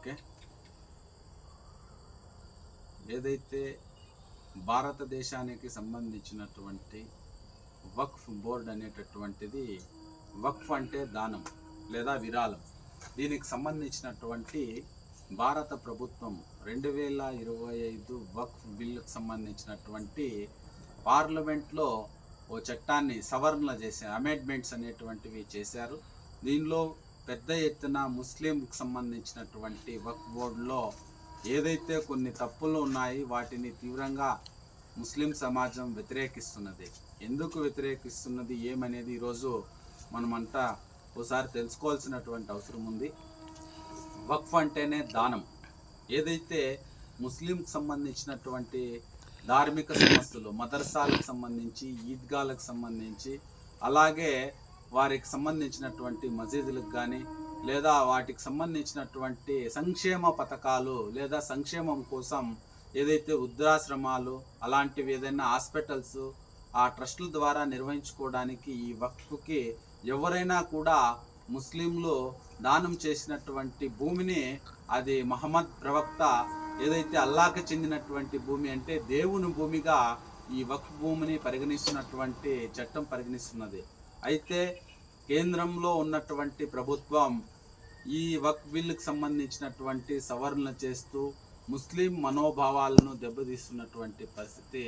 Okay, ఏదైతే భారతదేశానికి సంబంధించినటువంటి వక్ఫ్ బోర్డ్ అనేటటువంటిది, వక్ఫ్ అంటే దానం లేదా విరాళం, దీనికి సంబంధించినటువంటి భారత ప్రభుత్వం 2025 వక్ఫ్ బిల్లుకు సంబంధించినటువంటి పార్లమెంట్లో ఓ చట్టాన్ని సవరణ చేశారు, అమెండ్మెంట్స్ అనేటువంటివి చేశారు. దీనిలో పెద్ద ఎత్తున ముస్లింకి సంబంధించినటువంటి వక్ఫ్ బోర్డులో ఏదైతే కొన్ని తప్పులు ఉన్నాయి వాటిని తీవ్రంగా ముస్లిం సమాజం వ్యతిరేకిస్తున్నది. ఎందుకు వ్యతిరేకిస్తున్నది ఏమనేది ఈరోజు మనమంతా ఒకసారి తెలుసుకోవాల్సినటువంటి అవసరం ఉంది. వక్ఫ్ అంటేనే దానం. ఏదైతే ముస్లింకి సంబంధించినటువంటి ధార్మిక సంస్థలు, మదర్సాలకు సంబంధించి, ఈద్గాలకు సంబంధించి, అలాగే వారికి సంబంధించినటువంటి మసీదులకు కానీ లేదా వాటికి సంబంధించినటువంటి సంక్షేమ పథకాలు లేదా సంక్షేమం కోసం ఏదైతే వృద్ధాశ్రమాలు అలాంటివి ఏదైనా హాస్పిటల్స్ ఆ ట్రస్టుల ద్వారా నిర్వహించుకోవడానికి ఈ వక్ఫ్కి ఎవరైనా కూడా ముస్లింలు దానం చేసినటువంటి భూమిని, అది మహమ్మద్ ప్రవక్త ఏదైతే అల్లాహ్కి చెందినటువంటి భూమి అంటే దేవుని భూమిగా ఈ వక్ఫ్ భూమిని పరిగణిస్తున్నటువంటి చట్టం పరిగణిస్తున్నది. అయితే కేంద్రంలో ఉన్నటువంటి ప్రభుత్వం ఈ వక్ఫ్ బిల్లుకు సంబంధించినటువంటి సవరణ చేస్తూ ముస్లిం మనోభావాలను దెబ్బతీస్తున్నటువంటి పరిస్థితి.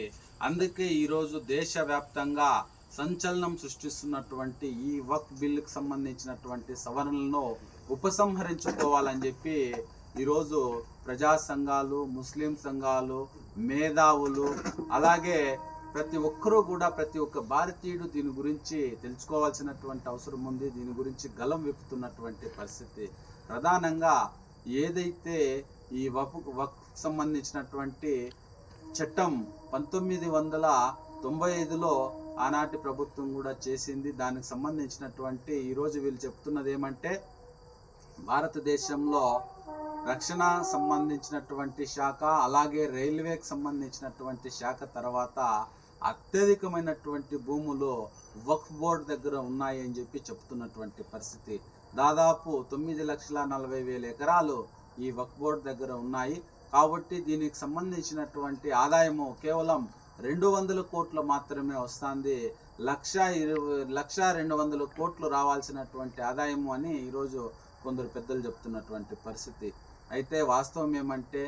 అందుకే ఈరోజు దేశవ్యాప్తంగా సంచలనం సృష్టిస్తున్నటువంటి ఈ వక్ఫ్ బిల్లుకు సంబంధించినటువంటి సవరణలను ఉపసంహరించుకోవాలని చెప్పి ఈరోజు ప్రజా సంఘాలు, ముస్లిం సంఘాలు, మేధావులు, అలాగే ప్రతి ఒక్కరూ కూడా, ప్రతి ఒక్క భారతీయుడు దీని గురించి తెలుసుకోవాల్సినటువంటి అవసరం ఉంది. దీని గురించి గలం విప్పుతున్నటువంటి పరిస్థితి. ప్రధానంగా ఏదైతే ఈ వక్ఫ్ సంబంధించినటువంటి చట్టం 1995లో ఆనాటి ప్రభుత్వం కూడా చేసింది. దానికి సంబంధించినటువంటి ఈరోజు వీళ్ళు చెప్తున్నది ఏమంటే, భారతదేశంలో రక్షణ సంబంధించినటువంటి శాఖ, అలాగే రైల్వేకి సంబంధించినటువంటి శాఖ తర్వాత అత్యధికమైనటువంటి భూములు వక్ఫ్ బోర్డు దగ్గర ఉన్నాయి అని చెప్పి చెప్తున్నటువంటి పరిస్థితి. దాదాపు 9,40,000 ఎకరాలు ఈ వక్ఫ్ బోర్డు దగ్గర ఉన్నాయి. కాబట్టి దీనికి సంబంధించినటువంటి ఆదాయము కేవలం 200 కోట్లు మాత్రమే వస్తుంది. 1,200 కోట్లు రావాల్సినటువంటి ఆదాయము అని ఈరోజు కొందరు పెద్దలు చెప్తున్నటువంటి పరిస్థితి. అయితే వాస్తవం ఏమంటే,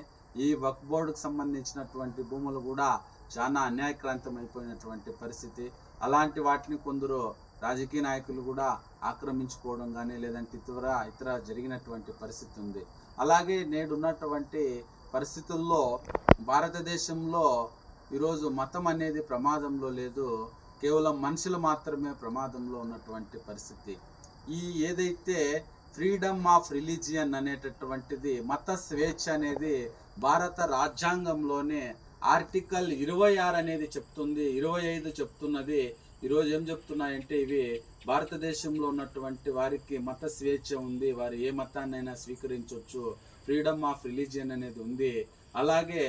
ఈ వక్ఫ్ బోర్డుకు సంబంధించినటువంటి భూములు కూడా చాలా అన్యాయక్రాంతం అయిపోయినటువంటి పరిస్థితి. అలాంటి వాటిని కొందరు రాజకీయ నాయకులు కూడా ఆక్రమించుకోవడం కానీ లేదంటే ఇతర జరిగినటువంటి పరిస్థితి ఉంది. అలాగే నేడున్నటువంటి పరిస్థితుల్లో భారతదేశంలో ఈరోజు మతం అనేది ప్రమాదంలో లేదు, కేవలం మనుషులు మాత్రమే ప్రమాదంలో ఉన్నటువంటి పరిస్థితి. ఈ ఏదైతే ఫ్రీడమ్ ఆఫ్ రిలీజియన్ అనేటటువంటిది, మత స్వేచ్ఛ అనేది భారత రాజ్యాంగంలోనే ఆర్టికల్ 26 అనేది చెప్తుంది, 25 చెప్తున్నది. ఈరోజు ఏం చెప్తున్నాయంటే, ఇవి భారతదేశంలో ఉన్నటువంటి వారికి మత స్వేచ్ఛ ఉంది, వారు ఏ మతాన్నైనా స్వీకరించవచ్చు, ఫ్రీడమ్ ఆఫ్ రిలీజియన్ అనేది ఉంది. అలాగే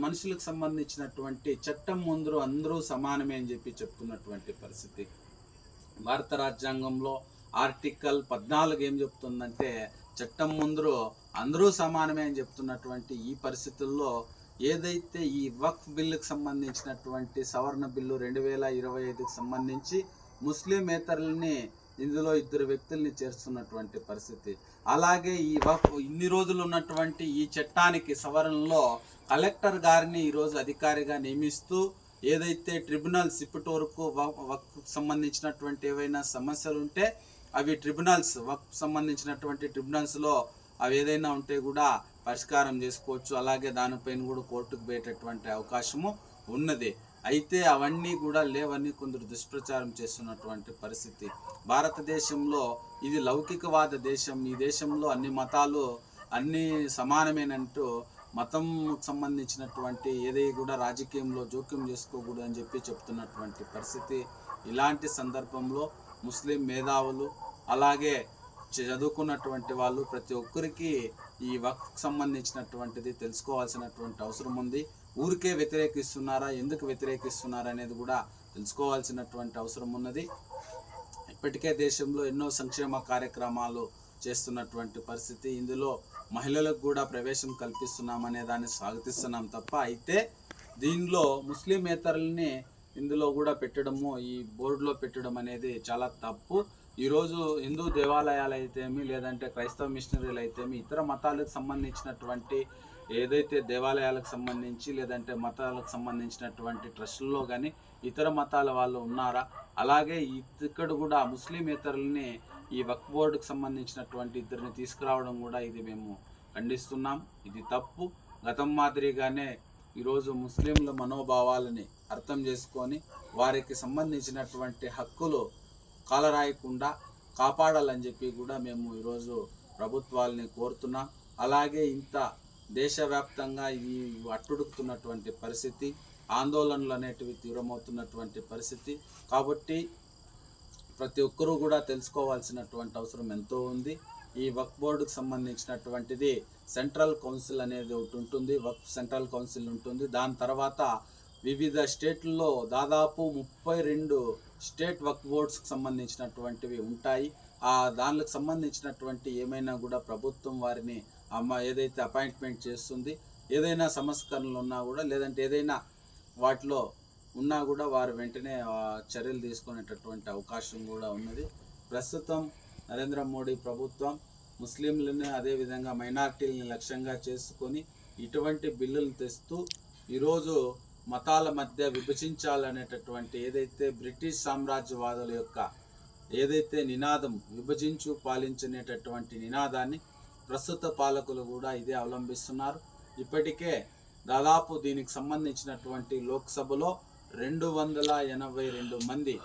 మనుషులకు సంబంధించినటువంటి చట్టం ముందు అందరూ సమానమే అని చెప్పి చెప్తున్నటువంటి పరిస్థితి. భారత రాజ్యాంగంలో ఆర్టికల్ 14 ఏం చెప్తుందంటే, చట్టం ముందు అందరూ సమానమే అని చెప్తున్నటువంటి ఈ పరిస్థితుల్లో ఏదైతే ఈ వక్ఫ్ బిల్లుకు సంబంధించినటువంటి సవరణ బిల్లు 2025కి సంబంధించి ముస్లిమేతరుల్ని ఇందులో 2 వ్యక్తుల్ని చేర్చున్నటువంటి పరిస్థితి. అలాగే ఈ వక్ఫ్ ఇన్ని రోజులు ఉన్నటువంటి ఈ చట్టానికి సవరణలో కలెక్టర్ గారిని ఈరోజు అధికారిగా నియమిస్తూ ఏదైతే ట్రిబ్యునల్స్ ఇప్పటి వరకు వక్ఫ్ సంబంధించినటువంటి ఏవైనా సమస్యలు ఉంటే అవి ట్రిబ్యునల్స్, వక్ఫ్ సంబంధించినటువంటి ట్రిబ్యునల్స్లో అవి ఏదైనా ఉంటే కూడా పరిష్కారం చేసుకోవచ్చు. అలాగే దానిపైన కూడా కోర్టుకు పోయేటటువంటి అవకాశము ఉన్నది. అయితే అవన్నీ కూడా లేవని కొందరు దుష్ప్రచారం చేస్తున్నటువంటి పరిస్థితి. భారతదేశంలో ఇది లౌకికవాద దేశం, ఈ దేశంలో అన్ని మతాలు అన్నీ సమానమేనంటూ మతం సంబంధించినటువంటి ఏదైనా కూడా రాజకీయంలో జోక్యం చేసుకోకూడదు అని చెప్పి చెప్తున్నటువంటి పరిస్థితి. ఇలాంటి సందర్భంలో ముస్లిం మేధావులు అలాగే చదువుకున్నటువంటి వాళ్ళు ప్రతి ఒక్కరికి ఈ వక్ఫ్ సంబంధించినటువంటిది తెలుసుకోవాల్సినటువంటి అవసరం ఉంది. ఊరికే వ్యతిరేకిస్తున్నారా, ఎందుకు వ్యతిరేకిస్తున్నారా అనేది కూడా తెలుసుకోవాల్సినటువంటి అవసరం ఉన్నది. ఇప్పటికే దేశంలో ఎన్నో సంక్షేమ కార్యక్రమాలు చేస్తున్నటువంటి పరిస్థితి. ఇందులో మహిళలకు కూడా ప్రవేశం కల్పిస్తున్నామనే దాన్ని స్వాగతిస్తున్నాం తప్ప, అయితే దీనిలో ముస్లిమేతరుల్ని ఇందులో కూడా పెట్టడము, ఈ బోర్డులో పెట్టడం అనేది చాలా తప్పు. ఈరోజు హిందూ దేవాలయాలు అయితేమి, లేదంటే క్రైస్తవ మిషనరీలు అయితేమి, ఇతర మతాలకు సంబంధించినటువంటి ఏదైతే దేవాలయాలకు సంబంధించి లేదంటే మతాలకు సంబంధించినటువంటి ట్రస్టుల్లో కానీ ఇతర మతాల వాళ్ళు ఉన్నారా? అలాగే ఇక్కడ కూడా ముస్లిమేతరుల్ని ఈ వక్ఫ్ బోర్డుకు సంబంధించినటువంటి ఇద్దరిని తీసుకురావడం కూడా ఇది మేము ఖండిస్తున్నాం. ఇది తప్పు. గతం మాదిరిగానే ఈరోజు ముస్లింల మనోభావాలని అర్థం చేసుకొని వారికి సంబంధించినటువంటి హక్కులు కాలరాయకుండా కాపాడాలని చెప్పి కూడా మేము ఈరోజు ప్రభుత్వాలని కోరుతున్నాం. అలాగే ఇంత దేశవ్యాప్తంగా ఇవి అట్టుడుకుతున్నటువంటి పరిస్థితి, ఆందోళనలు అనేటివి తీవ్రమవుతున్నటువంటి పరిస్థితి. కాబట్టి ప్రతి ఒక్కరూ కూడా తెలుసుకోవాల్సినటువంటి అవసరం ఎంతో ఉంది. ఈ వక్ఫ్ బోర్డుకు సంబంధించినటువంటిది సెంట్రల్ కౌన్సిల్ అనేది ఒకటి ఉంటుంది, వక్ఫ్ సెంట్రల్ కౌన్సిల్ ఉంటుంది. దాని తర్వాత వివిధ స్టేట్లలో దాదాపు 32 స్టేట్ వక్ఫ్ బోర్డ్స్కి సంబంధించినటువంటివి ఉంటాయి. దానికి సంబంధించినటువంటి ఏమైనా కూడా ప్రభుత్వం వారిని ఏదైతే అపాయింట్మెంట్ చేస్తుంది, ఏదైనా సంస్కరణలు ఉన్నా కూడా లేదంటే ఏదైనా వాటిలో ఉన్నా కూడా వారు వెంటనే చర్యలు తీసుకునేటటువంటి అవకాశం కూడా ఉన్నది. ప్రస్తుతం నరేంద్ర మోడీ ప్రభుత్వం ముస్లింలని అదేవిధంగా మైనార్టీలని లక్ష్యంగా చేసుకొని ఇటువంటి బిల్లులు తెస్తూ ఈరోజు మతాల మధ్య విభజించాలనేటటువంటి ఏదైతే బ్రిటిష్ సామ్రాజ్యవాదుల యొక్క ఏదైతే నినాదం విభజించు పాలించనేటటువంటి నినాదాన్ని ప్రస్తుత పాలకులు కూడా ఇదే అవలంబిస్తున్నారు. ఇప్పటికే దాదాపు దీనికి సంబంధించినటువంటి లోక్సభలో 283 మంది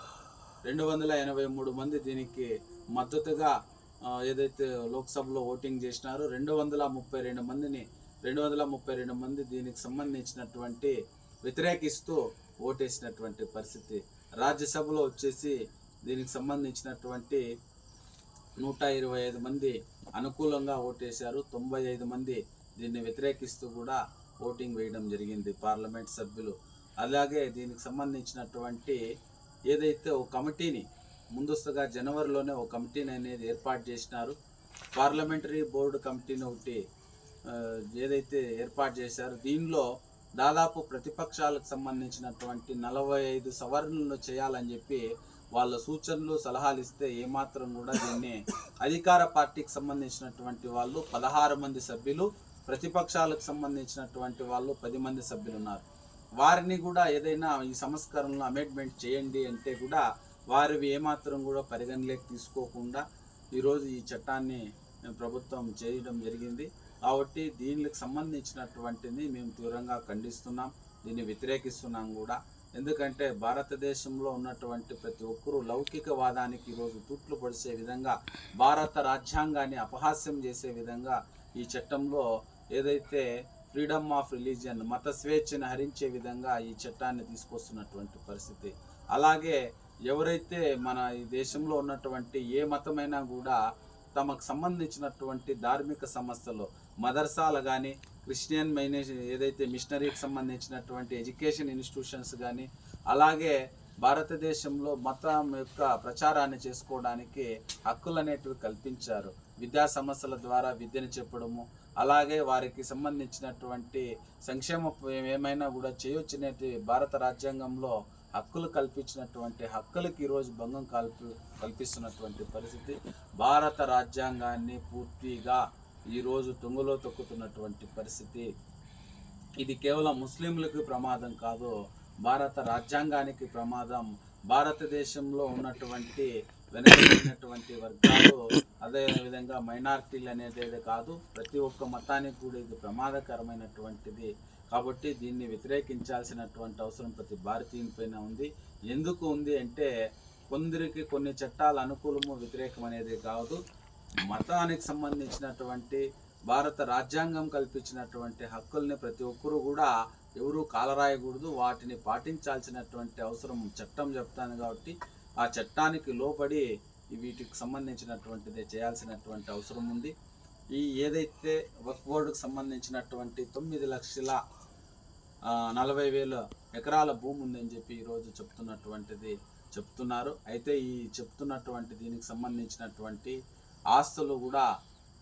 దీనికి మద్దతుగా ఏదైతే లోక్సభలో ఓటింగ్ చేసినారో 232 మంది దీనికి సంబంధించినటువంటి వ్యతిరేకిస్తూ ఓటేసినటువంటి పరిస్థితి. రాజ్యసభలో వచ్చేసి దీనికి సంబంధించినటువంటి 125 మంది అనుకూలంగా ఓటేశారు, 95 మంది దీన్ని వ్యతిరేకిస్తూ కూడా ఓటింగ్ వేయడం జరిగింది పార్లమెంట్ సభ్యులు. అలాగే దీనికి సంబంధించినటువంటి ఏదైతే ఒక కమిటీని ముందస్తుగా జనవరిలోనే ఒక కమిటీని అనేది ఏర్పాటు చేసినారు. పార్లమెంటరీ బోర్డు కమిటీని ఒకటి ఏదైతే ఏర్పాటు చేశారో దీనిలో దాదాపు ప్రతిపక్షాలకు సంబంధించినటువంటి 45 సవరణలు చేయాలని చెప్పి వాళ్ళ సూచనలు సలహాలు ఇస్తే ఏమాత్రం కూడా దీన్ని అధికార పార్టీకి సంబంధించినటువంటి వాళ్ళు 16 మంది సభ్యులు, ప్రతిపక్షాలకు సంబంధించినటువంటి వాళ్ళు 10 మంది సభ్యులు ఉన్నారు. వారిని కూడా ఏదైనా ఈ సంస్కరణలు అమెండ్మెంట్ చేయండి అంటే కూడా వారివి ఏమాత్రం కూడా పరిగణలోకి తీసుకోకుండా ఈరోజు ఈ చట్టాన్ని ప్రభుత్వం చేయడం జరిగింది. కాబట్టి దీనికి సంబంధించినటువంటిది మేము తీవ్రంగా ఖండిస్తున్నాం, దీన్ని వ్యతిరేకిస్తున్నాం కూడా. ఎందుకంటే భారతదేశంలో ఉన్నటువంటి ప్రతి ఒక్కరూ లౌకికవాదానికి ఈరోజు తూట్లు పొడిచే విధంగా, భారత రాజ్యాంగాన్ని అపహాస్యం చేసే విధంగా ఈ చట్టంలో ఏదైతే ఫ్రీడమ్ ఆఫ్ రిలీజియన్, మత స్వేచ్ఛను హరించే విధంగా ఈ చట్టాన్ని తీసుకొస్తున్నటువంటి పరిస్థితి. అలాగే ఎవరైతే మన ఈ దేశంలో ఉన్నటువంటి ఏ మతమైనా కూడా తమకు సంబంధించినటువంటి ధార్మిక సంస్థలు, మదర్సాలు కానీ, క్రిస్టియన్ ఏదైతే మిషనరీకి సంబంధించినటువంటి ఎడ్యుకేషన్ ఇన్స్టిట్యూషన్స్ కానీ, అలాగే భారతదేశంలో మతం యొక్క ప్రచారాన్ని చేసుకోవడానికి హక్కులు అనేటివి కల్పించారు. విద్యా సంస్థల ద్వారా విద్యను చెప్పడము, అలాగే వారికి సంబంధించినటువంటి సంక్షేమ ఏమైనా కూడా చేయొచ్చినట్టు భారత రాజ్యాంగంలో హక్కులు కల్పించినటువంటి హక్కులకి ఈరోజు భంగం కల్పిస్తున్నటువంటి పరిస్థితి. భారత రాజ్యాంగాన్ని పూర్తిగా ఈరోజు తుంగలో తొక్కుతున్నటువంటి పరిస్థితి. ఇది కేవలం ముస్లింలకు ప్రమాదం కాదు, భారత రాజ్యాంగానికి ప్రమాదం. భారతదేశంలో ఉన్నటువంటి వెనుకబడినటువంటి వర్గాలు, అదేవిధంగా మైనారిటీలు అనేది కాదు, ప్రతి ఒక్క మతానికి కూడా ఇది ప్రమాదకరమైనటువంటిది. కాబట్టి దీన్ని వ్యతిరేకించాల్సినటువంటి అవసరం ప్రతి భారతీయుని పైన ఉంది. ఎందుకు ఉంది అంటే కొందరికి కొన్ని చట్టాలు అనుకూలము వ్యతిరేకం అనేది కాదు, మతానికి సంబంధించినటువంటి భారత రాజ్యాంగం కల్పించినటువంటి హక్కుల్ని ప్రతి ఒక్కరూ కూడా ఎవరూ కాలరాయకూడదు, వాటిని పాటించాల్సినటువంటి అవసరం చట్టం చెప్తాను. కాబట్టి ఆ చట్టానికి లోబడి వీటికి సంబంధించినటువంటిది చేయాల్సినటువంటి అవసరం ఉంది. ఈ ఏదైతే వక్ఫ్ బోర్డుకు సంబంధించినటువంటి 9,40,000 ఎకరాల భూమి ఉందని చెప్పి ఈరోజు చెప్తున్నారు. అయితే ఈ చెప్తున్నటువంటి దీనికి సంబంధించినటువంటి ఆస్తులు కూడా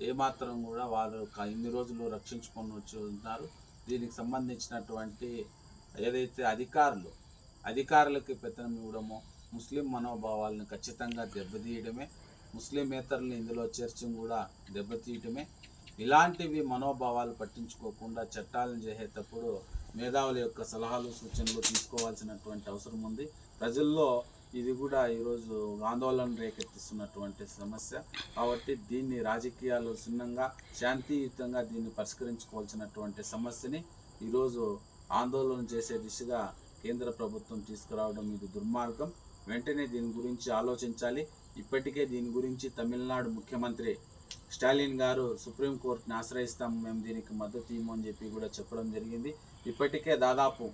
ఏమాత్రం కూడా వారు ఇన్ని రోజులు రక్షించుకొని వచ్చి ఉన్నారు. దీనికి సంబంధించినటువంటి ఏదైతే అధికారులకి పెత్తనం ఇవ్వడమో, ముస్లిం మనోభావాలను ఖచ్చితంగా దెబ్బతీయడమే, ముస్లిమేతరులను ఇందులో చేర్చడం కూడా దెబ్బతీయటమే. ఇలాంటివి మనోభావాలు పట్టించుకోకుండా చట్టాలను చేసేటప్పుడు మేధావుల యొక్క సలహాలు సూచనలు తీసుకోవాల్సినటువంటి అవసరం ఉంది. ప్రజల్లో ఇది కూడా ఈరోజు ఆందోళన రేకెత్తిస్తున్నటువంటి సమస్య కాబట్టి దీన్ని రాజకీయాలు సున్నంగా శాంతియుతంగా దీన్ని పరిష్కరించుకోవాల్సినటువంటి సమస్యని ఈరోజు ఆందోళన చేసే దిశగా కేంద్ర ప్రభుత్వం తీసుకురావడం ఇది దుర్మార్గం. వెంటనే దీని గురించి ఆలోచించాలి. ఇప్పటికే దీని గురించి తమిళనాడు ముఖ్యమంత్రి స్టాలిన్ గారు సుప్రీంకోర్టుని ఆశ్రయిస్తాం, మేము దీనికి మద్దతు ఇవ్వమని చెప్పి కూడా చెప్పడం జరిగింది. ఇప్పటికే దాదాపు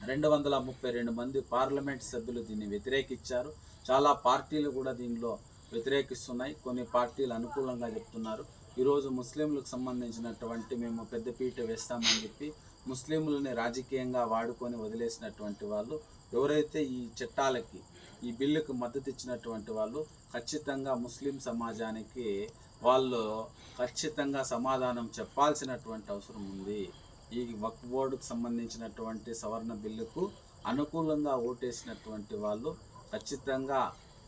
232 మంది పార్లమెంట్ సభ్యులు దీన్ని వ్యతిరేకించారు. చాలా పార్టీలు కూడా దీనిలో వ్యతిరేకిస్తున్నాయి. కొన్ని పార్టీలు అనుకూలంగా చెప్తున్నారు. ఈరోజు ముస్లింలకు సంబంధించినటువంటి మేము పెద్దపీట వేస్తామని చెప్పి ముస్లింలని రాజకీయంగా వాడుకొని వదిలేసినటువంటి వాళ్ళు ఎవరైతే ఈ చట్టాలకి ఈ బిల్లుకు మద్దతు ఇచ్చినటువంటి వాళ్ళు ఖచ్చితంగా ముస్లిం సమాజానికి వాళ్ళు ఖచ్చితంగా సమాధానం చెప్పాల్సినటువంటి అవసరం ఉంది. ఈ వక్ఫ్ బోర్డుకు సంబంధించినటువంటి సవరణ బిల్లుకు అనుకూలంగా ఓటేసినటువంటి వాళ్ళు ఖచ్చితంగా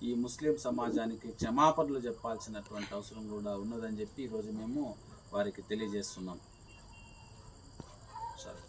ఈ ముస్లిం సమాజానికి క్షమాపణలు చెప్పాల్సినటువంటి అవసరం కూడా ఉన్నదని చెప్పి ఈరోజు మేము వారికి తెలియజేస్తున్నాం. సరే.